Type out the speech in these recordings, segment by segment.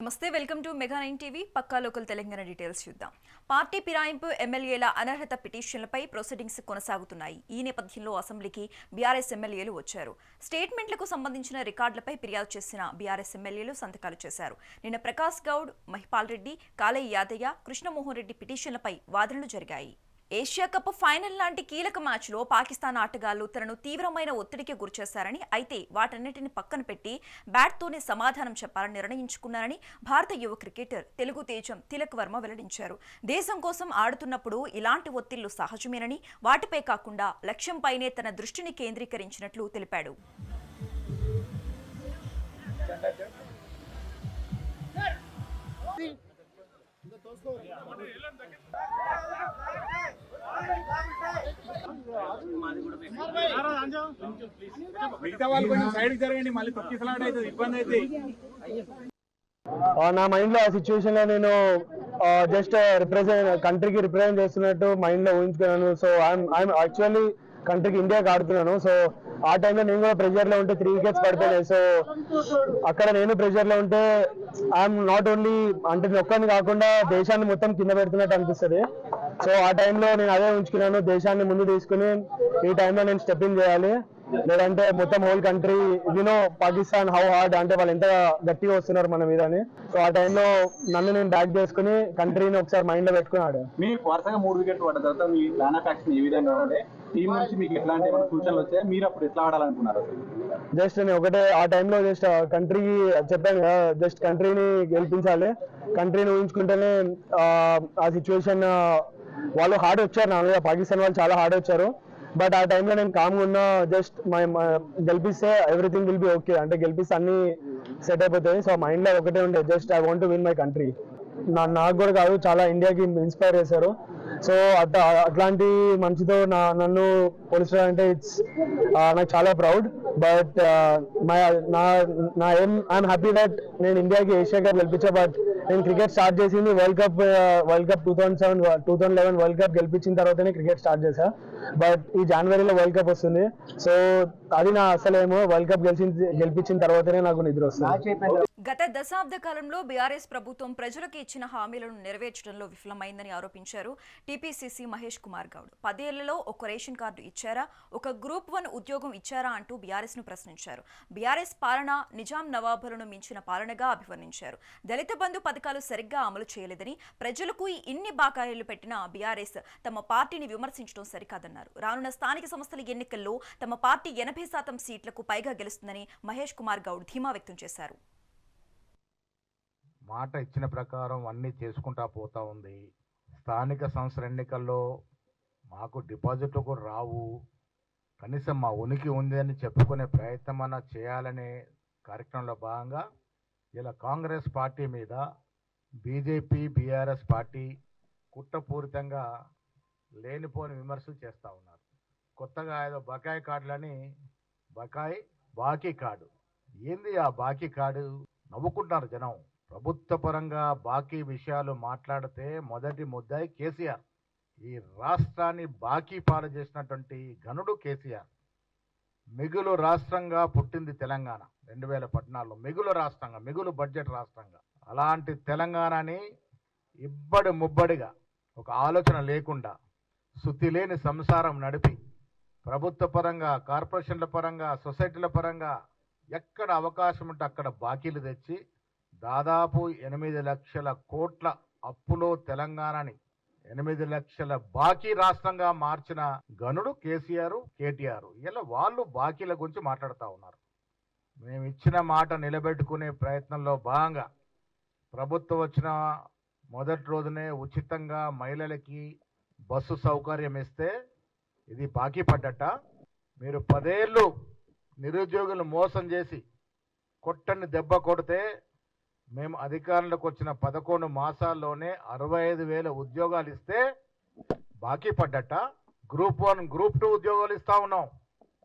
నమస్తే welcome to mega 9 TV పక్కా local Telangana details చూద్దాం. పార్టీ పిరాయింపు ఎమ్మెల్యేల అనర్హత పిటిషన్లపై ప్రొసీడింగ్స్ కొనసాగుతున్నాయి. ఈ నేపథ్యంలో అసెంబ్లీకి బీఆర్ఎస్ ఎమ్మెల్యేలు వచ్చారు. స్టేట్మెంట్లకు సంబంధించిన రికార్డులపై ఫిర్యాదు చేసిన బీఆర్ఎస్ ఎమ్మెల్యేలు సంతకాలు చేశారు. నిన్న ప్రకాష్ గౌడ్, మహిపాల్ రెడ్డి, కాళయ్య యాదయ్య, కృష్ణమోహన్ రెడ్డి పిటిషన్లపై వాదనలు జరిగాయి. ఏషియా కప్ ఫైనల్ లాంటి కీలక మ్యాచ్లో పాకిస్తాన్ ఆటగాళ్లు తనను తీవ్రమైన ఒత్తిడికి గురిచేశారని, అయితే వాటన్నిటిని పక్కన పెట్టి బ్యాట్తోనే సమాధానం చెప్పాలని నిర్ణయించుకున్నారని భారత యువ క్రికెటర్ తెలుగు తేజం తిలక్ వర్మ వెల్లడించారు. దేశం కోసం ఆడుతున్నప్పుడు ఇలాంటి ఒత్తిళ్లు సహజమేనని, వాటిపై కాకుండా లక్ష్యంపైనే తన దృష్టిని కేంద్రీకరించినట్లు తెలిపాడు. మిగతా వాళ్ళు కొంచెం సైడ్ జరగండి, మళ్ళీ తొక్కిసలాట అయితే ఇబ్బంది అయితే. నా మైండ్ లో ఆ సిచ్యువేషన్ లో నేను జస్ట్ కంట్రీకి రిప్రజెంట్ చేస్తున్నట్టు మైండ్ లో ఊహించుకున్నాను. సో ఐఎమ్ యాక్చువల్లీ కంట్రీకి ఇండియాకి ఆడుతున్నాను. సో ఆ టైంలో నేను కూడా ప్రెషర్ లో ఉంటే 3 వికెట్స్ పడిపోయాయి. సో అక్కడ నేను ప్రెషర్ లో ఉంటే ఐఎమ్ నాట్ ఓన్లీ అంటే ఒక్కరిని కాకుండా దేశాన్ని మొత్తం కింద పెడుతున్నట్టు అనిపిస్తుంది. సో ఆ టైంలో నేను అదే ఉంచుకున్నాను, దేశాన్ని ముందు తీసుకుని ఈ టైంలో నేను స్టెప్ ఇన్ చేయాలి, లేదంటే మొత్తం whole country you know Pakistan how hard అంటే వాళ్ళు ఎంత గట్టిగా వస్తున్నారు మన మీద అని. సో ఆ టైంలో నన్ను నేను బ్యాక్ చేసుకుని కంట్రీని ఒకసారి మైండ్ లో పెట్టుకున్నాడు. మీరు వరుసగా 3 వికెట్లు పడ్డ తర్వాత మీ ప్లాన్ ఆఫ్ యాక్షన్ ఏ విధంగా ఉంటే టీం నుంచి మీకు ఎట్లాంటి సూచనలు వచ్చాయి, మీరు అప్పుడు ఎట్లా ఆడాలనుకున్నారు? జస్ట్ నేను ఒకటే ఆ టైంలో జస్ట్ కంట్రీకి చెప్పాను కదా, జస్ట్ కంట్రీని గెలిపించాలి, కంట్రీని ఊహించుకుంటేనే ఆ సిచ్యువేషన్ వాళ్ళు హార్డ్ వచ్చారు, నా మీద పాకిస్తాన్ వాళ్ళు చాలా హార్డ్ వచ్చారు. బట్ ఆ టైంలో నేను కామ్గా ఉన్నా, జస్ట్ గెలిపిస్తే ఎవ్రీథింగ్ విల్ బి ఓకే, అంటే గెలిపిస్తే అన్ని సెట్ అయిపోతాయి. సో మైండ్ లో ఒకటే ఉండే, just I want to win my country. నాకు కూడా కాదు, చాలా ఇండియాకి ఇన్స్పైర్ చేశారు. సో అట్లాంటి మంచితో నన్ను పోలించడం అంటే ఇట్స్ నాకు చాలా ప్రౌడ్. బట్ నా ఏం ఐఎమ్ హ్యాపీ దట్ నేను ఇండియాకి ఏషియా కప్ గెలిపించా. బట్ నేను క్రికెట్ స్టార్ట్ చేసింది వరల్డ్ కప్ 2011 వరల్డ్ కప్ గెలిపించిన తర్వాతనే క్రికెట్ స్టార్ట్ చేశా. బట్ ఈ జనవరిలో వరల్డ్ కప్ వస్తుంది. సో అది నా అసలేమో వరల్డ్ కప్ గెలిపించిన తర్వాతనే నాకు నిద్ర వస్తుంది. గత దశాబ్ద కాలంలో బీఆర్ఎస్ ప్రభుత్వం ప్రజలకు ఇచ్చిన హామీలను నెరవేర్చడంలో విఫలమైందని ఆరోపించారు టీపీసీసీ మహేష్ కుమార్ గౌడ్. 10 ఏళ్లలో ఒక రేషన్ కార్డు ఇచ్చారా, ఒక గ్రూప్ 1 ఉద్యోగం ఇచ్చారా అంటూ బీఆర్ఎస్ ను ప్రశ్నించారు. బీఆర్ఎస్ పాలన నిజాం నవాబులను మించిన పాలనగా అభివర్ణించారు. దళిత బంధు పథకాలు సరిగ్గా అమలు చేయలేదని, ప్రజలకు ఇన్ని బాకాయిలు పెట్టిన బీఆర్ఎస్ తమ పార్టీని విమర్శించడం సరికాదన్నారు. రానున్న స్థానిక సంస్థల ఎన్నికల్లో తమ పార్టీ 80% సీట్లకు పైగా గెలుస్తుందని మహేష్ కుమార్ గౌడ్ ధీమా వ్యక్తం చేశారు. మాట ఇచ్చిన ప్రకారం అన్నీ చేసుకుంటా పోతా ఉంది. స్థానిక సంస్థల ఎన్నికల్లో మాకు డిపాజిట్లు కూడా రావు, కనీసం మా ఉనికి ఉంది అని చెప్పుకునే ప్రయత్నం అన్నా చేయాలనే కార్యక్రమంలో భాగంగా ఇలా కాంగ్రెస్ పార్టీ మీద బీజేపీ బీఆర్ఎస్ పార్టీ కుట్రపూరితంగా లేనిపోని విమర్శలు చేస్తూ ఉన్నారు. కొత్తగా ఏదో బకాయి కార్డులని బాకీ కార్డు ఏంది? ఆ బాకీ కార్డు నవ్వుకుంటున్నారు జనం. ప్రభుత్వ పరంగా బాకీ విషయాలు మాట్లాడితే మొదటి ముద్దాయి కేసీఆర్. ఈ రాష్ట్రాన్ని బాకీ పాలు చేసినటువంటి ఘనుడు కేసీఆర్. మిగులు రాష్ట్రంగా పుట్టింది తెలంగాణ 2014లో, మిగులు రాష్ట్రంగా, మిగులు బడ్జెట్ రాష్ట్రంగా. అలాంటి తెలంగాణని ఇబ్బడి ముబ్బడిగా ఒక ఆలోచన లేకుండా శుద్ధి లేని సంసారం నడిపి ప్రభుత్వ పరంగా, కార్పొరేషన్ల పరంగా, సొసైటీల పరంగా ఎక్కడ అవకాశం ఉంటే అక్కడ బాకీలు తెచ్చి దాదాపు 8 లక్షల కోట్ల అప్పులో తెలంగాణని 8 లక్షల బాకీ రాష్ట్రంగా మార్చిన గనుడు కేసీఆర్, కేటీఆర్. ఇలా వాళ్ళు బాకీల గురించి మాట్లాడుతూ ఉన్నారు. మేము ఇచ్చిన మాట నిలబెట్టుకునే ప్రయత్నంలో భాగంగా ప్రభుత్వం వచ్చిన మొదటి రోజునే ఉచితంగా మహిళలకి బస్సు సౌకర్యం ఇస్తే ఇది బాకీ పడ్డట. మీరు 10 ఏళ్ళు నిరుద్యోగులు మోసం చేసి కొట్టని దెబ్బ కొడితే మేము అధికారంలోకి వచ్చిన 11 మాసాల్లోనే 65,000 ఉద్యోగాలు ఇస్తే బాకీ పడ్డట. గ్రూప్ 1, గ్రూప్ 2 ఉద్యోగాలు ఇస్తా ఉన్నాం.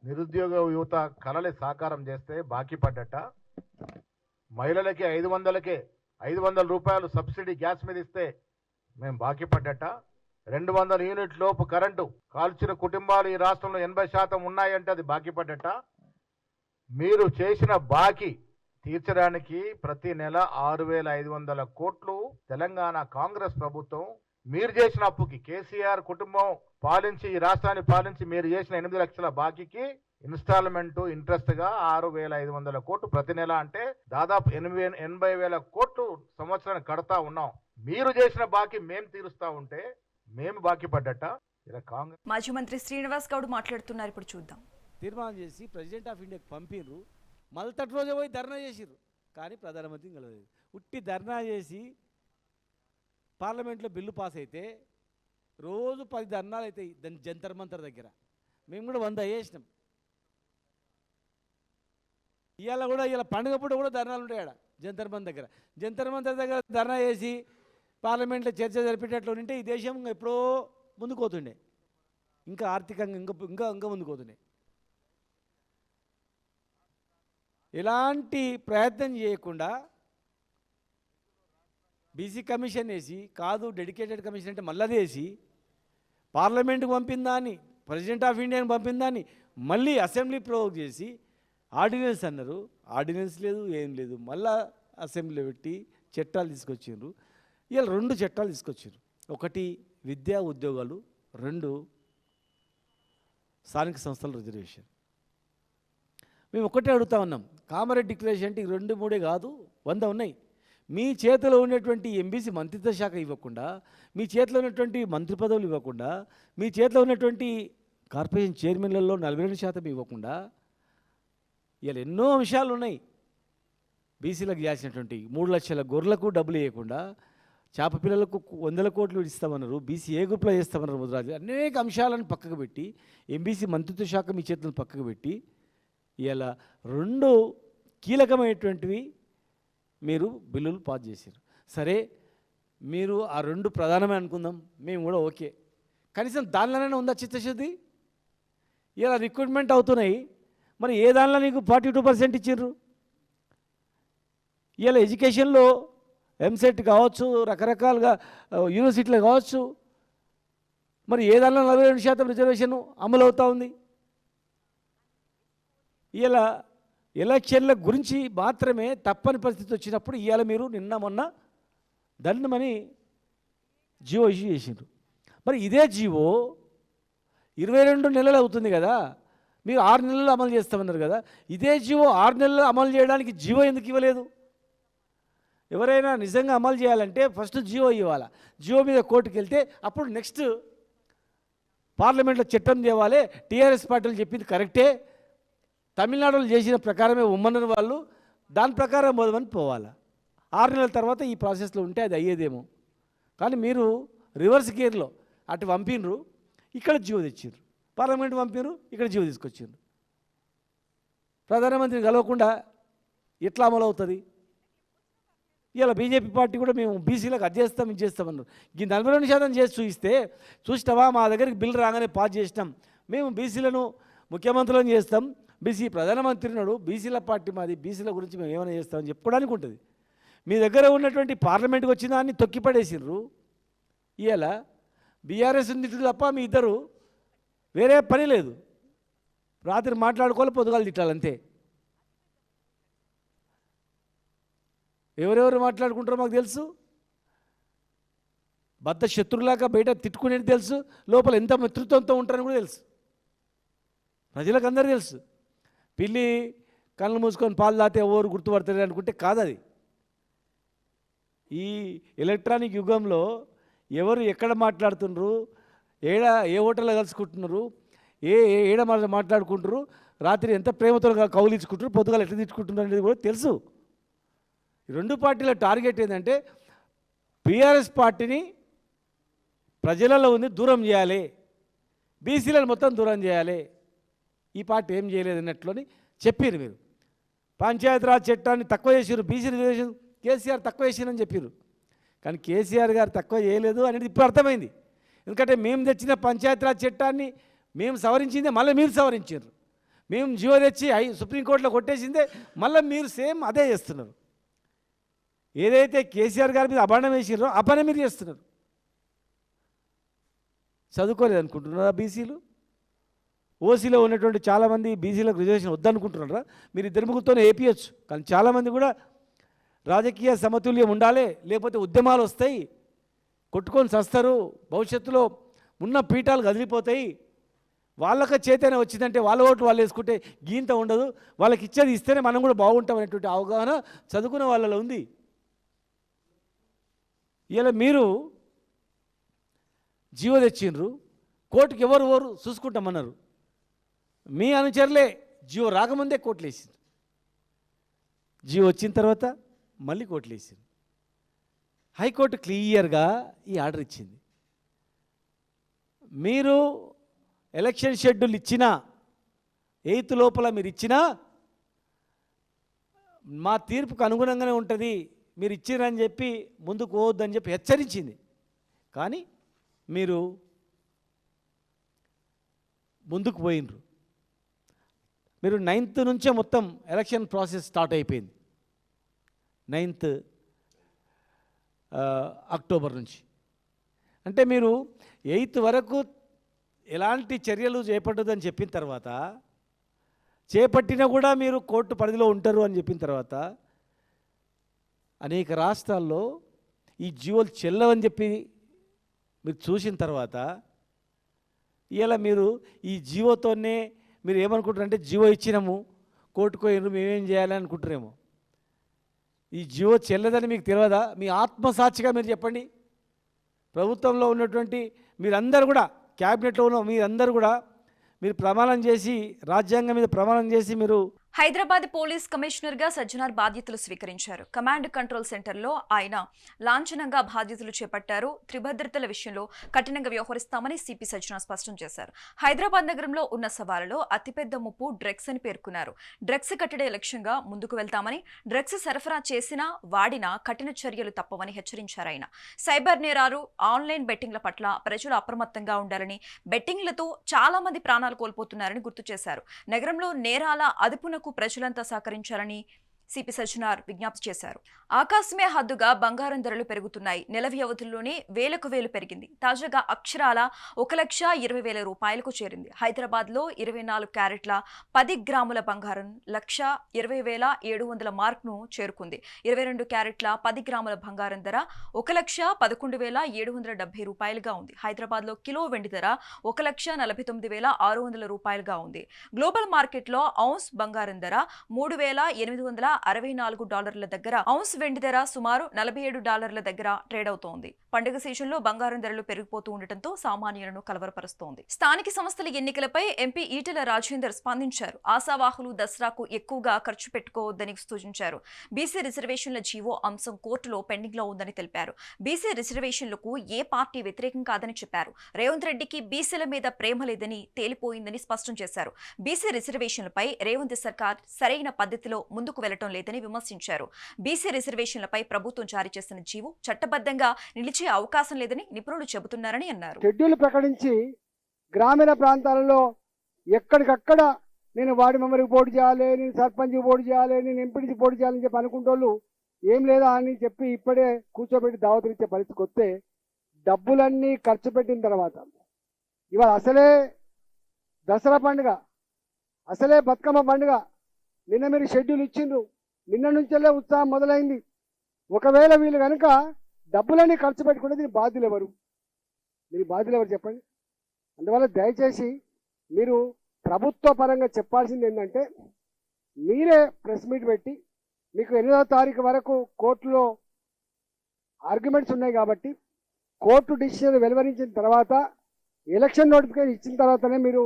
నిరుద్యోగ యువత కలలు సాకారం చేస్తే బాకీ పడ్డట. మహిళలకి 500 రూపాయలు సబ్సిడీ గ్యాస్ మీద ఇస్తే మేము బాకీ పడ్డట. 200 యూనిట్ లోపు కరెంటు కాల్చిన కుటుంబాలు ఈ రాష్ట్రంలో 80% ఉన్నాయంటే అది బాకీ పడ్డట. మీరు చేసిన బాకీ తీర్చడానికి ప్రతి నెల 6,500 కోట్లు తెలంగాణ కాంగ్రెస్ ప్రభుత్వం మీరు చేసిన అప్పుకి, కేసీఆర్ కుటుంబం పాలించి ఈ రాష్ట్రాన్ని పాలించి మీరు చేసిన 8 లక్షల బాకీకి ఇన్స్టాల్మెంట్ ఇంట్రెస్ట్ గా 6,500 కోట్లు ప్రతి నెల, అంటే దాదాపు 80,000 కోట్లు సంవత్సరానికి కడతా ఉన్నాం. మీరు చేసిన బాకీ మేము తీరుస్తా ఉంటే మేము బాకీ పడ్డట. ఇలా కాంగ్రెస్ మాజీ మంత్రి శ్రీనివాస్ గౌడ్ మాట్లాడుతున్నారు. ఇప్పుడు చూద్దాం. తీర్మానం చేసి ప్రెసిడెంట్ ఆఫ్ ఇండియాకి పంపిర్రు, మళ్ళీ రోజే పోయి ధర్నా చేసిర్రు, కానీ ప్రధానమంత్రిని కలవలేదు. ఉట్టి ధర్నా చేసి పార్లమెంట్లో బిల్లు పాస్ అయితే రోజు 10 ధర్నాలు అవుతాయి దాని జంతర్ మంతర్ దగ్గర. మేము కూడా 100 చేసినాం. ఇవాళ పండుగ పూట కూడా ధర్నాలు ఉంటాయి ఆడ జంతర్ మంతర్ దగ్గర ధర్నా చేసి పార్లమెంట్లో చర్చ జరిపేటట్లు ఉంటే ఈ దేశం ఎప్పుడో ముందుకు పోతుండే, ఇంకా ఆర్థికంగా ఇంకా ముందుకు పోతుండే. ఎలాంటి ప్రయత్నం చేయకుండా బీసీ కమిషన్ వేసి, కాదు డెడికేటెడ్ కమిషన్ అంటే మళ్ళీ వేసి, పార్లమెంట్కి పంపిందాన్ని, ప్రెసిడెంట్ ఆఫ్ ఇండియాని పంపిందాన్ని మళ్ళీ అసెంబ్లీ ప్రొవోక్ చేసి ఆర్డినెన్స్ అన్నారు. ఆర్డినెన్స్ లేదు, ఏం లేదు. మళ్ళా అసెంబ్లీలో పెట్టి చట్టాలు తీసుకొచ్చిండ్రు. ఇవాళ 2 చట్టాలు తీసుకొచ్చారు. ఒకటి విద్యా ఉద్యోగాలు, 2 స్థానిక సంస్థల రిజర్వేషన్. మేము ఒకటే అడుగుతా ఉన్నాం, కామారెడ్డి డిక్లరేషన్ అంటే 2, 3 కాదు, 100 ఉన్నాయి. మీ చేతిలో ఉన్నటువంటి ఎంబీసీ మంత్రిత్వ శాఖ ఇవ్వకుండా, మీ చేతిలో ఉన్నటువంటి మంత్రి పదవులు ఇవ్వకుండా, మీ చేతిలో ఉన్నటువంటి కార్పొరేషన్ చైర్మన్లలో 42% ఇవ్వకుండా, ఇవాళ ఎన్నో అంశాలు ఉన్నాయి. బీసీలకు ఇవ్వాల్సినటువంటి 3 లక్షల గొర్రెలకు డబ్బులు ఇవ్వకుండా, చేప పిల్లలకు 100 కోట్లు ఇస్తామన్నారు, బీసీ ఏ గ్రూప్లో చేస్తామన్నారు, ముద్రాజు అనేక అంశాలను పక్కకు పెట్టి, ఎంబీసీ మంత్రిత్వ శాఖ మీ చేతులను పక్కకు పెట్టి, ఇలా 2 కీలకమైనటువంటివి మీరు బిల్లులు పాస్ చేశారు. సరే, మీరు ఆ 2 ప్రధానమే అనుకుందాం, మేము కూడా ఓకే. కనీసం దానిలోనే ఉందా చిత్తశుద్ధి? ఇలా రిక్రూట్మెంట్ అవుతున్నాయి, మరి ఏ దానిలో నీకు 42% ఇచ్చారు? ఇలా ఎడ్యుకేషన్లో ఎంసెట్ కావచ్చు, రకరకాలుగా యూనివర్సిటీలు కావచ్చు, మరి ఏ దానిలో 42% రిజర్వేషన్ అమలు అవుతూ ఉంది? ఇలా ఎలక్షన్ల గురించి మాత్రమే తప్పని పరిస్థితి వచ్చినప్పుడు ఇవాళ మీరు నిన్న మొన్న దండమని జీవో ఇష్యూ చేసిండ్రు. మరి ఇదే జీవో 22 నెలలు అవుతుంది కదా, మీరు 6 నెలలు అమలు చేస్తామన్నారు కదా, ఇదే జీవో 6 నెలలు అమలు చేయడానికి జీవో ఎందుకు ఇవ్వలేదు? ఎవరైనా నిజంగా అమలు చేయాలంటే ఫస్ట్ జీవో ఇవ్వాలి. జీవో మీద కోర్టుకు వెళ్తే అప్పుడు నెక్స్ట్ పార్లమెంట్లో చట్టం తేవాలి. టీఆర్ఎస్ పార్టీలు చెప్పింది కరెక్టే, తమిళనాడులో చేసిన ప్రకారమే ఉమ్మన్నారు వాళ్ళు, దాని ప్రకారం మొదమని పోవాలి. 6 నెలల తర్వాత ఈ ప్రాసెస్లో ఉంటే అది అయ్యేదేమో. కానీ మీరు రివర్స్ గేర్లో అటు పంపినరు, ఇక్కడ జీవో తెచ్చారు, పార్లమెంట్ పంపినరు, ఇక్కడ జీవో తీసుకొచ్చారు. ప్రధానమంత్రిని కలవకుండా ఎట్లా అమలు అవుతుంది? ఇలా బీజేపీ పార్టీ కూడా మేము బీసీలకు అది చేస్తాం, ఇది చేస్తామన్నారు. ఈ 42% చేసి చూసినావా, మా దగ్గరికి బిల్లు రాగానే పాస్ చేసినాం, మేము బీసీలను ముఖ్యమంత్రులను చేస్తాం, బీసీ ప్రధానమంత్రినాడు, బీసీల పార్టీ మాది, బీసీల గురించి మేము ఏమైనా చేస్తామని చెప్పుకోవడానికి ఉంటుంది. మీ దగ్గర ఉన్నటువంటి పార్లమెంట్కి వచ్చిన దాన్ని తొక్కిపడేసిర్రు. ఇవాళ బీఆర్ఎస్ ఉంది తప్ప మీ ఇద్దరు వేరే పని లేదు. రాత్రి మాట్లాడుకోవాలి, పొద్దుగాలు తిట్టాలంతే. ఎవరెవరు మాట్లాడుకుంటారో మాకు తెలుసు. బద్ద శత్రులాగా బయట తిట్టుకునేది తెలుసు, లోపల ఎంత మిత్రుత్వంతో ఉంటారని కూడా తెలుసు. ప్రజలకు అందరూ తెలుసు. పిల్లి కళ్ళు మూసుకొని పాలు తాతే ఎవరు గుర్తుపడతారు అనుకుంటే కాదు అది. ఈ ఎలక్ట్రానిక్ యుగంలో ఎవరు ఎక్కడ మాట్లాడుతున్నారు, ఏ హోటల్లో కలుసుకుంటున్నారు, ఏడ మాట్లాడుకుంటారు, రాత్రి ఎంత ప్రేమతో కౌలించుకుంటారు, పొద్దుగాలు ఎట్లా తిట్టుకుంటున్నారు అనేది కూడా తెలుసు. ఈ 2 పార్టీల టార్గెట్ ఏంటంటే బీఆర్ఎస్ పార్టీని ప్రజలలో ఉంది దూరం చేయాలి, బీసీలను మొత్తం దూరం చేయాలి. ఈ పార్టీ ఏం చేయలేదు అన్నట్లని చెప్పారు. మీరు పంచాయతీరాజ్ చట్టాన్ని తక్కువ చేసారు, బీసీ రిజర్వేషన్ కేసీఆర్ తక్కువ చేసిరని చెప్పారు. కానీ కేసీఆర్ గారు తక్కువ చేయలేదు అనేది ఇప్పుడు అర్థమైంది. ఎందుకంటే మేము తెచ్చిన పంచాయతీరాజ్ చట్టాన్ని మేము సవరించిందే మళ్ళీ మీరు సవరించారు. మేము జీవో తెచ్చి సుప్రీంకోర్టులో కొట్టేసిందే మళ్ళీ మీరు సేమ్ అదే చేస్తున్నారు. ఏదైతే కేసీఆర్ గారి మీద అభాండం వేసిరో ఆ పని మీరు చేస్తున్నారు. చదువుకోలేదు అనుకుంటున్నారా బీసీలు? ఓసీలో ఉన్నటువంటి చాలామంది బీసీలకు రిజర్వేషన్ వద్దనుకుంటున్నారా? మీరు ఇద్దరు ముగ్గురితోనే ఏపీయచ్చు. కానీ చాలామంది కూడా రాజకీయ సమతుల్యం ఉండాలి, లేకపోతే ఉద్యమాలు వస్తాయి, కొట్టుకొని చస్తారు, భవిష్యత్తులో ఉన్న పీఠాలు కదిలిపోతాయి, వాళ్ళకి చైతన్యం వచ్చిందంటే వాళ్ళ ఓట్లు వాళ్ళు వేసుకుంటే గీంత ఉండదు, వాళ్ళకి ఇచ్చేది ఇస్తేనే మనం కూడా బాగుంటాం అనేటువంటి అవగాహన చదువుకున్న వాళ్ళలో ఉంది. ఇలా మీరు జీవో తెచ్చిండ్రు, కోర్టుకి ఎవరు చూసుకుంటామన్నారు. మీ అనుచరులే జియో రాకముందే కోర్టులు వేసిండ్రు, జియో వచ్చిన తర్వాత మళ్ళీ కోర్టులు వేసిండ్రు. హైకోర్టు క్లియర్గా ఈ ఆర్డర్ ఇచ్చింది. మీరు ఎలక్షన్ షెడ్యూల్ ఇచ్చినా 8th లోపల మీరు ఇచ్చినా మా తీర్పుకు అనుగుణంగానే ఉంటుంది, మీరు ఇచ్చిరని చెప్పి ముందుకు పోవద్దని చెప్పి హెచ్చరించింది. కానీ మీరు ముందుకు పోయినరు. మీరు 9th నుంచే మొత్తం ఎలక్షన్ ప్రాసెస్ స్టార్ట్ అయిపోయింది, 9th అక్టోబర్ నుంచి. అంటే మీరు 8th వరకు ఎలాంటి చర్యలు చేపట్టదని చెప్పిన తర్వాత, చేపట్టినా కూడా మీరు కోర్టు పరిధిలో ఉంటారు అని చెప్పిన తర్వాత, అనేక రాష్ట్రాల్లో ఈ జియోలు చెల్లవని చెప్పి మీరు చూసిన తర్వాత, ఇలా మీరు ఈ జియోతోనే మీరు ఏమనుకుంటారంటే జియో ఇచ్చినాము కోర్టుకు పోయినారు మేమేం చేయాలని అనుకుంటారేమో. ఈ జియో చెల్లదని మీకు తెలియదా? మీ ఆత్మసాక్షిగా మీరు చెప్పండి. ప్రభుత్వంలో ఉన్నటువంటి మీరందరూ కూడా, క్యాబినెట్లో ఉన్న మీరందరూ కూడా మీరు ప్రమాణం చేసి, రాజ్యాంగం మీద ప్రమాణం చేసి మీరు హైదరాబాద్ పోలీస్ కమిషనర్గా సజ్జనార్ బాధ్యతలు స్వీకరించారు. కమాండ్ కంట్రోల్ సెంటర్లో ఆయన లాంఛనంగా బాధ్యతలు చేపట్టారు. త్రిభద్రతల విషయంలో కఠినంగా వ్యవహరిస్తామని సిపి సజ్జనార్ స్పష్టం చేశారు. హైదరాబాద్ నగరంలో ఉన్న సవాలులో అతిపెద్ద ముప్పు డ్రగ్స్ అని పేర్కొన్నారు. డ్రగ్స్ కట్టడే లక్ష్యంగా ముందుకు వెళ్తామని, డ్రగ్స్ సరఫరా చేసినా వాడినా కఠిన చర్యలు తప్పవని హెచ్చరించారు ఆయన. సైబర్ నేరాలు, ఆన్లైన్ బెట్టింగ్ల పట్ల ప్రజలు అప్రమత్తంగా ఉండాలని, బెట్టింగ్లతో చాలా మంది ప్రాణాలు కోల్పోతున్నారని గుర్తు చేశారు. నగరంలో నేరాల అదుపునకు ప్రజలంతా సహకరించాలని సిపి సజ్జనార్ విజ్ఞప్తి చేశారు. ఆకాశమే హద్దుగా బంగారం ధరలు పెరుగుతున్నాయి. నెల వ్యవధిలోనే వేలకు వేలు పెరిగింది. తాజాగా అక్షరాల 1,20,000 రూపాయలకు చేరింది. హైదరాబాద్లో 24 క్యారెట్ల 10 గ్రాముల బంగారం 1,20,700 మార్క్ను చేరుకుంది. 22 క్యారెట్ల 10 గ్రాముల బంగారం ధర 1,11,770 రూపాయలుగా ఉంది. హైదరాబాద్లో కిలో వెండి ధర 1,49,600 రూపాయలుగా ఉంది. గ్లోబల్ మార్కెట్లో ఔన్స్ బంగారం ధర $3,864 దగ్గర, ఔన్స్ వెండి ధర సుమారు $47 దగ్గర ట్రేడ్ అవుతోంది. పండుగ సీజన్లో బంగారం ధరలు పెరిగిపోతూ ఉండటంతో సామాన్యులను కలవరపరుస్తోంది. స్థానిక సంస్థల ఎన్నికలపై ఎంపీ ఈటెల రాజేందర్ స్పందించారు. ఆశావాహులు దసరాకు ఎక్కువగా ఖర్చు పెట్టుకోవద్దని సూచించారు. బీసీ రిజర్వేషన్ల జీవో అంశం కోర్టులో పెండింగ్ లో ఉందని తెలిపారు. బీసీ రిజర్వేషన్లకు ఏ పార్టీ వ్యతిరేకం కాదని చెప్పారు. రేవంత్ రెడ్డికి బీసీల మీద ప్రేమ లేదని తేలిపోయిందని స్పష్టం చేశారు. బీసీ రిజర్వేషన్లపై రేవంత్ సర్కార్ సరైన పద్ధతిలో ముందుకు వెళ్లటం లేదని విమర్శించారు. బీసీ రిజర్వేషన్లపై ప్రభుత్వం జారీ చేసిన జీవో చట్టబద్ధంగా నిలిచే అవకాశం లేదని నిపుణులు చెబుతున్నారని అన్నారు. షెడ్యూల్ ప్రకటించి గ్రామీణ ప్రాంతాలలో ఎక్కడికక్కడ నేను వార్డు మెంబర్కి పోటీ చేయాలి, నేను సర్పంచ్కి పోటీ చేయాలి, నేను ఎంపీటీసీ పోటీ చేయాలని చెప్పి అనుకుంటోళ్ళు ఏం లేదా అని చెప్పి ఇప్పుడే కూర్చోబెట్టి దావతులు ఇచ్చే పరిస్థితికి వస్తే, డబ్బులన్నీ ఖర్చు పెట్టిన తర్వాత ఇవాళ అసలే దసరా పండుగ, అసలే బతుకమ్మ పండుగ, నిన్న మీరు షెడ్యూల్ ఇచ్చిండ్రు, నిన్న నుంచెల్లే ఉత్సాహం మొదలైంది. ఒకవేళ వీళ్ళు కనుక డబ్బులన్నీ ఖర్చు పెట్టుకుంటే దీని బాధ్యులు ఎవరు? దీని బాధ్యులు ఎవరు చెప్పండి. అందువల్ల దయచేసి మీరు ప్రభుత్వ పరంగా చెప్పాల్సింది ఏంటంటే, మీరే ప్రెస్ మీట్ పెట్టి మీకు 8వ తారీఖు వరకు కోర్టులో ఆర్గ్యుమెంట్స్ ఉన్నాయి కాబట్టి కోర్టు డిసిషన్ వెలువరించిన తర్వాత ఎలక్షన్ నోటిఫికేషన్ ఇచ్చిన తర్వాతనే మీరు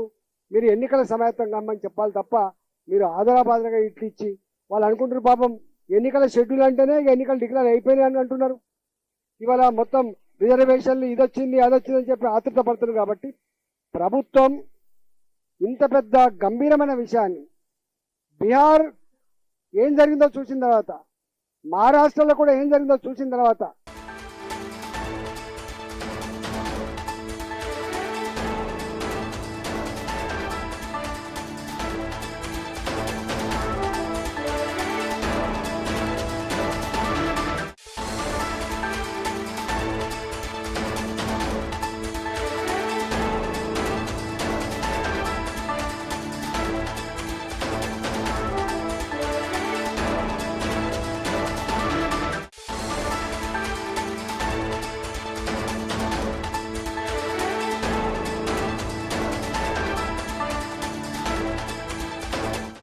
ఎన్నికల సమాయత్తం కమ్మని చెప్పాలి తప్ప మీరు ఆధారాబాధగా ఇట్లు ఇచ్చి వాళ్ళు అనుకుంటారు పాపం ఎన్నికల షెడ్యూల్ అంటేనే ఎన్నికలు డిక్లేర్ అయిపోయినాయి అని అంటున్నారు. ఇవాళ మొత్తం రిజర్వేషన్లు ఇదొచ్చింది అదొచ్చింది అని చెప్పి ఆతృత పడుతున్నారు. కాబట్టి ప్రభుత్వం ఇంత పెద్ద గంభీరమైన విషయాన్ని బీహార్ ఏం జరిగిందో చూసిన తర్వాత, మహారాష్ట్రలో కూడా ఏం జరిగిందో చూసిన తర్వాత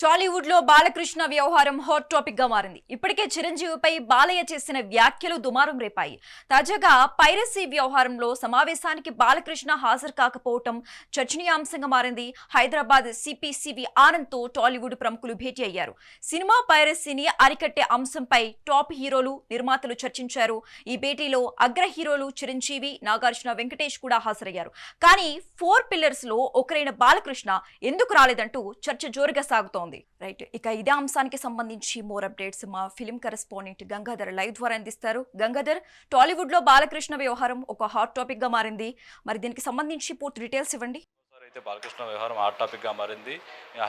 టాలీవుడ్ లో బాలకృష్ణ వ్యవహారం హాట్ టాపిక్ గా మారింది. ఇప్పటికే చిరంజీవిపై బాలయ్య చేసిన వ్యాఖ్యలు దుమారం రేపాయి. తాజాగా పైరసీ వ్యవహారంలో సమావేశానికి బాలకృష్ణ హాజరు కాకపోవటం చర్చనీయాంశంగా మారింది. హైదరాబాద్ సిపి సివి ఆనంద్ తో టాలీవుడ్ ప్రముఖులు భేటీ అయ్యారు. సినిమా పైరసీని అరికట్టే అంశంపై టాప్ హీరోలు, నిర్మాతలు చర్చించారు. ఈ భేటీలో అగ్ర హీరోలు చిరంజీవి, నాగార్జున, వెంకటేష్ కూడా హాజరయ్యారు. కానీ 4 పిల్లర్స్ లో ఒకరైన బాలకృష్ణ ఎందుకు రాలేదంటూ చర్చ జోరుగా సాగుతోంది. రైట్, ఇక ఇదే అంశానికి సంబంధించి మోర్ అప్డేట్స్ మా ఫిలిం కరెస్పాండెంట్ గంగాధర్ లైవ్ ద్వారా అందిస్తారు. గంగాధర్, టాలీవుడ్ లో బాలకృష్ణ వ్యవహారం ఒక హాట్ టాపిక్ గా మారింది. మరి దీనికి సంబంధించి పూర్తి డీటెయిల్స్ ఇవ్వండి. అయితే బాలకృష్ణ వ్యవహారం హాట్ టాపిక్గా మారింది.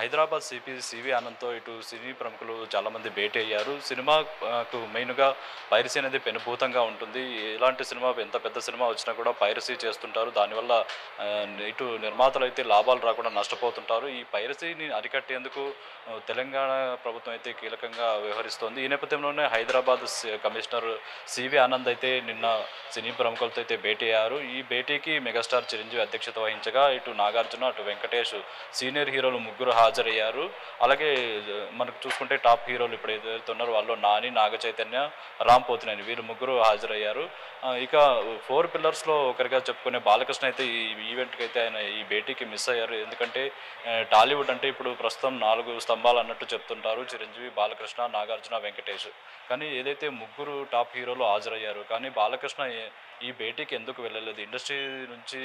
హైదరాబాద్ సిపి సివి ఆనంద్తో ఇటు సినీ ప్రముఖులు చాలామంది భేటీ అయ్యారు. సినిమాకు మెయిన్గా పైరసీ అనేది పెనుభూతంగా ఉంటుంది. ఎలాంటి సినిమా, ఎంత పెద్ద సినిమా వచ్చినా కూడా పైరసీ చేస్తుంటారు. దానివల్ల ఇటు నిర్మాతలు అయితే లాభాలు రాకుండా నష్టపోతుంటారు. ఈ పైరసీని అరికట్టేందుకు తెలంగాణ ప్రభుత్వం అయితే కీలకంగా వ్యవహరిస్తోంది. ఈ నేపథ్యంలోనే హైదరాబాద్ కమిషనర్ సివి ఆనంద్ అయితే నిన్న సినీ ప్రముఖులతో అయితే భేటీ అయ్యారు. ఈ భేటీకి మెగాస్టార్ చిరంజీవి అధ్యక్షత వహించగా ఇటు నాగార్జున, అటు వెంకటేష్, సీనియర్ హీరోలు ముగ్గురు హాజరయ్యారు. అలాగే మనకు చూసుకుంటే టాప్ హీరోలు ఇప్పుడు ఏదైతే ఉన్నారో వాళ్ళు నాని, నాగ చైతన్య, రామ్ పోతినేని వీరు ముగ్గురు హాజరయ్యారు. ఇక 4 పిల్లర్స్లో ఒకరిగా చెప్పుకునే బాలకృష్ణ అయితే ఈ ఈవెంట్కి అయితే ఆయన ఈ భేటీకి మిస్ అయ్యారు. ఎందుకంటే టాలీవుడ్ అంటే ఇప్పుడు ప్రస్తుతం 4 స్తంభాలు అన్నట్టు చెప్తుంటారు చిరంజీవి, బాలకృష్ణ, నాగార్జున, వెంకటేష్. కానీ ఏదైతే ముగ్గురు టాప్ హీరోలు హాజరయ్యారు, కానీ బాలకృష్ణ ఈ భేటీకి ఎందుకు వెళ్ళలేదు? ఇండస్ట్రీ నుంచి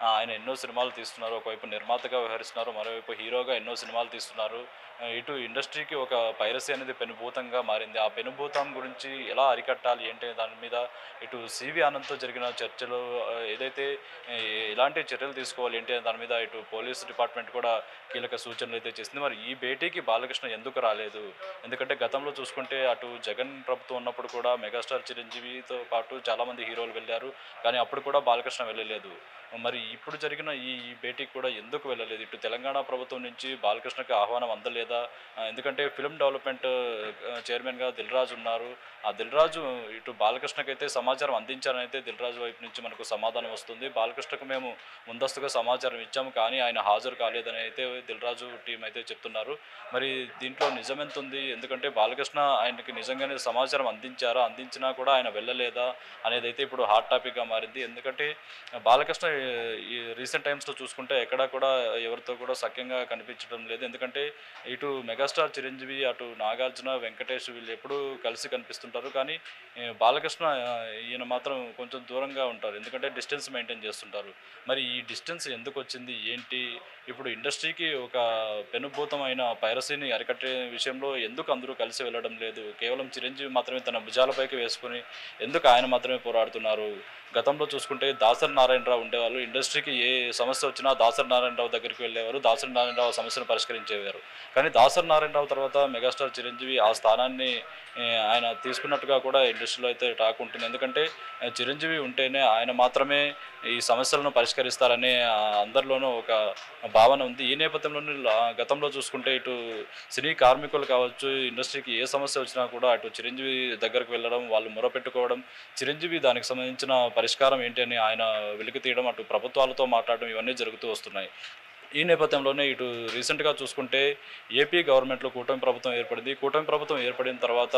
ఆయన ఎన్నో సినిమాలు తీస్తున్నారు. ఒకవైపు నిర్మాతగా వ్యవహరిస్తున్నారు, మరోవైపు హీరోగా ఎన్నో సినిమాలు తీస్తున్నారు. ఇటు ఇండస్ట్రీకి ఒక పైరసీ అనేది పెనుభూతంగా మారింది. ఆ పెనుభూతం గురించి ఎలా అరికట్టాలి ఏంటి దాని మీద ఇటు సివి ఆనంద్తో జరిగిన చర్చలు ఏదైతే ఎలాంటి చర్యలు తీసుకోవాలి ఏంటి దాని మీద ఇటు పోలీస్ డిపార్ట్మెంట్ కూడా కీలక సూచనలు అయితే చేసింది. మరి ఈ భేటీకి బాలకృష్ణ ఎందుకు రాలేదు? ఎందుకంటే గతంలో చూసుకుంటే అటు జగన్ ప్రభుత్వం ఉన్నప్పుడు కూడా మెగాస్టార్ చిరంజీవితో పాటు చాలామంది హీరోలు వెళ్ళారు, కానీ అప్పుడు కూడా బాలకృష్ణ వెళ్ళలేదు. మరి ఇప్పుడు జరిగిన ఈ భేటీకి కూడా ఎందుకు వెళ్ళలేదు? ఇటు తెలంగాణ ప్రభుత్వం నుంచి బాలకృష్ణకి ఆహ్వానం అందలేదా? ఎందుకంటే ఫిల్మ్ డెవలప్మెంట్ చైర్మన్గా దిల్ రాజు ఉన్నారు. ఆ దిల్ రాజు ఇటు బాలకృష్ణకి అయితే సమాచారం అందించారని అయితే దిల్ రాజు వైపు నుంచి మనకు సమాధానం వస్తుంది. బాలకృష్ణకు మేము ముందస్తుగా సమాచారం ఇచ్చాము, కానీ ఆయన హాజరు కాలేదని అయితే దిల్ రాజు టీం అయితే చెప్తున్నారు. మరి దీంట్లో నిజమెంత ఉంది? ఎందుకంటే బాలకృష్ణ ఆయనకి నిజంగానే సమాచారం అందించారా, అందించినా కూడా ఆయన వెళ్ళలేదా అనేది అయితే ఇప్పుడు హాట్ టాపిక్గా మారింది. ఎందుకంటే బాలకృష్ణ ఈ రీసెంట్ టైమ్స్లో చూసుకుంటే ఎక్కడా కూడా ఎవరితో కూడా సఖ్యంగా కనిపించడం లేదు. ఎందుకంటే ఇటు మెగాస్టార్ చిరంజీవి, అటు నాగార్జున, వెంకటేష్ వీళ్ళు ఎప్పుడూ కలిసి కనిపిస్తుంటారు, కానీ బాలకృష్ణ ఈయన మాత్రం కొంచెం దూరంగా ఉంటారు. ఎందుకంటే డిస్టెన్స్ మెయింటైన్ చేస్తుంటారు. మరి ఈ డిస్టెన్స్ ఎందుకు వచ్చింది ఏంటి? ఇప్పుడు ఇండస్ట్రీకి ఒక పెనుభూతమైన పైరసీని అరికట్టే విషయంలో ఎందుకు అందరూ కలిసి వెళ్ళడం లేదు? కేవలం చిరంజీవి మాత్రమే తన భుజాలపైకి వేసుకుని ఎందుకు ఆయన మాత్రమే పోరాడుతున్నారు? గతంలో చూసుకుంటే దాసరి నారాయణరావు ఉండేవాళ్ళు. ఇండస్ట్రీకి ఏ సమస్య వచ్చినా దాసరి నారాయణరావు దగ్గరికి వెళ్ళేవారు, దాసరి నారాయణరావు సమస్యను పరిష్కరించేవారు. కానీ దాసరి నారాయణరావు తర్వాత మెగాస్టార్ చిరంజీవి ఆ స్థానాన్ని ఆయన తీసుకున్నట్టుగా కూడా ఇండస్ట్రీలో అయితే టాక్ ఉంటుంది. ఎందుకంటే చిరంజీవి ఉంటేనే ఆయన మాత్రమే ఈ సమస్యలను పరిష్కరిస్తారనే అందరిలోనూ ఒక భావన ఉంది. ఈ నేపథ్యంలోనే గతంలో చూసుకుంటే ఇటు సినీ కార్మికులు కావచ్చు, ఇండస్ట్రీకి ఏ సమస్య వచ్చినా కూడా అటు చిరంజీవి దగ్గరకు వెళ్ళడం, వాళ్ళు మొరపెట్టుకోవడం, చిరంజీవి దానికి సంబంధించిన పరిష్కారం ఏంటి అని ఆయన వెలికి తీయడం, అటు ప్రభుత్వాలతో మాట్లాడడం ఇవన్నీ జరుగుతూ వస్తున్నాయి. ఈ నేపథ్యంలోనే ఇటు రీసెంట్గా చూసుకుంటే ఏపీ గవర్నమెంట్లో కూటమి ప్రభుత్వం ఏర్పడింది. కూటమి ప్రభుత్వం ఏర్పడిన తర్వాత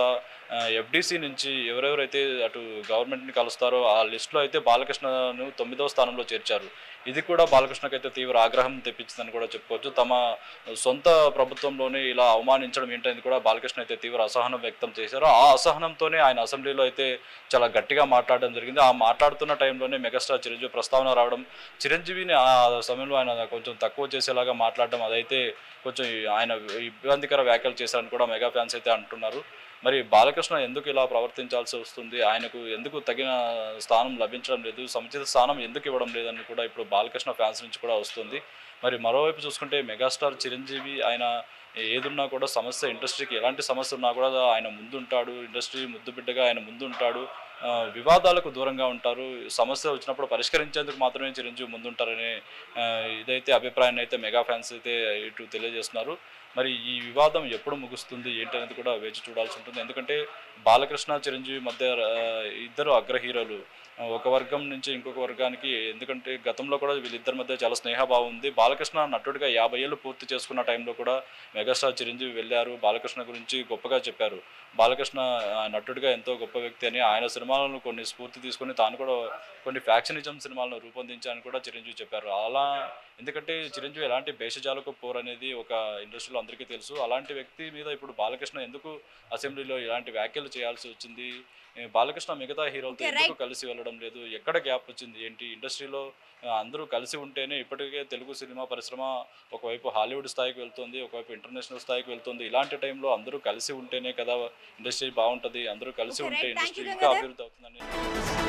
ఎఫ్డీసీ నుంచి ఎవరెవరైతే అటు గవర్నమెంట్ని కలుస్తారో ఆ లిస్టులో అయితే బాలకృష్ణను 9వ స్థానంలో చేర్చారు. ఇది కూడా బాలకృష్ణకు అయితే తీవ్ర ఆగ్రహం తెప్పించిందని కూడా చెప్పుకోవచ్చు. తమ సొంత ప్రభుత్వంలోనే ఇలా అవమానించడం ఏంటనేది కూడా బాలకృష్ణ అయితే తీవ్ర అసహనం వ్యక్తం చేశారు. ఆ అసహనంతోనే ఆయన అసెంబ్లీలో అయితే చాలా గట్టిగా మాట్లాడడం జరిగింది. ఆ మాట్లాడుతున్న టైంలోనే మెగాస్టార్ చిరంజీవి ప్రస్తావన రావడం, చిరంజీవిని ఆ సమయంలో ఆయన కొంచెం తక్కువ చేసేలాగా మాట్లాడడం, అదైతే కొంచెం ఆయన ఇబ్బందికర వ్యాఖ్యలు చేశారని కూడా మెగా ఫ్యాన్స్ అయితే అంటున్నారు. మరి బాలకృష్ణ ఎందుకు ఇలా ప్రవర్తించాల్సి వస్తుంది? ఆయనకు ఎందుకు తగిన స్థానం లభించడం లేదు? సముచిత స్థానం ఎందుకు ఇవ్వడం లేదని కూడా ఇప్పుడు బాలకృష్ణ ఫ్యాన్స్ నుంచి కూడా వస్తుంది. మరి మరోవైపు చూసుకుంటే మెగాస్టార్ చిరంజీవి ఆయన ఏదున్నా కూడా సమస్య, ఇండస్ట్రీకి ఎలాంటి సమస్య ఉన్నా కూడా ఆయన ముందుంటాడు. ఇండస్ట్రీ ముద్దు బిడ్డగా ఆయన ముందుంటాడు. వివాదాలకు దూరంగా ఉంటారు. సమస్య వచ్చినప్పుడు పరిష్కరించేందుకు మాత్రమే చిరంజీవి ముందుంటారనే ఇదైతే అభిప్రాయాన్ని అయితే మెగా ఫ్యాన్స్ అయితే ఇటు తెలియజేస్తున్నారు. మరి ఈ వివాదం ఎప్పుడు ముగుస్తుంది ఏంటి అనేది కూడా వేచి చూడాల్సి ఉంటుంది. ఎందుకంటే బాలకృష్ణ చిరంజీవి మధ్య ఇద్దరు అగ్ర హీరోలు ఒక వర్గం నుంచి ఇంకొక వర్గానికి, ఎందుకంటే గతంలో కూడా వీళ్ళిద్దరి మధ్య చాలా స్నేహభావం ఉంది. బాలకృష్ణ నటుడిగా 50 ఏళ్ళు పూర్తి చేసుకున్న టైంలో కూడా మెగాస్టార్ చిరంజీవి వెళ్ళారు, బాలకృష్ణ గురించి గొప్పగా చెప్పారు. బాలకృష్ణ నటుడిగా ఎంతో గొప్ప వ్యక్తి అని, ఆయన సినిమాలను కొన్ని స్ఫూర్తి తీసుకొని తాను కూడా కొన్ని ఫ్యాక్షనిజం సినిమాలను రూపొందించాలని కూడా చిరంజీవి చెప్పారు. అలా ఎందుకంటే చిరంజీవి ఎలాంటి భేషజాలకు పోరనేది ఒక ఇండస్ట్రీలో అందరికీ తెలుసు. అలాంటి వ్యక్తి మీద ఇప్పుడు బాలకృష్ణ ఎందుకు అసెంబ్లీలో ఇలాంటి వ్యాఖ్యలు చేయాల్సి వచ్చింది? బాలకృష్ణ మిగతా హీరోలతో ఎందుకు కలిసి వెళ్ళడం లేదు? ఎక్కడ గ్యాప్ వచ్చింది ఏంటి? ఇండస్ట్రీలో అందరూ కలిసి ఉంటేనే ఇప్పటికే తెలుగు సినిమా పరిశ్రమ ఒకవైపు హాలీవుడ్ స్థాయికి వెళ్తుంది, ఒకవైపు ఇంటర్నేషనల్ స్థాయికి వెళ్తుంది. ఇలాంటి టైంలో అందరూ కలిసి ఉంటేనే కదా ఇండస్ట్రీ బాగుంటుంది. అందరూ కలిసి ఉంటే ఇండస్ట్రీ ఇంకా అభివృద్ధి అవుతుందని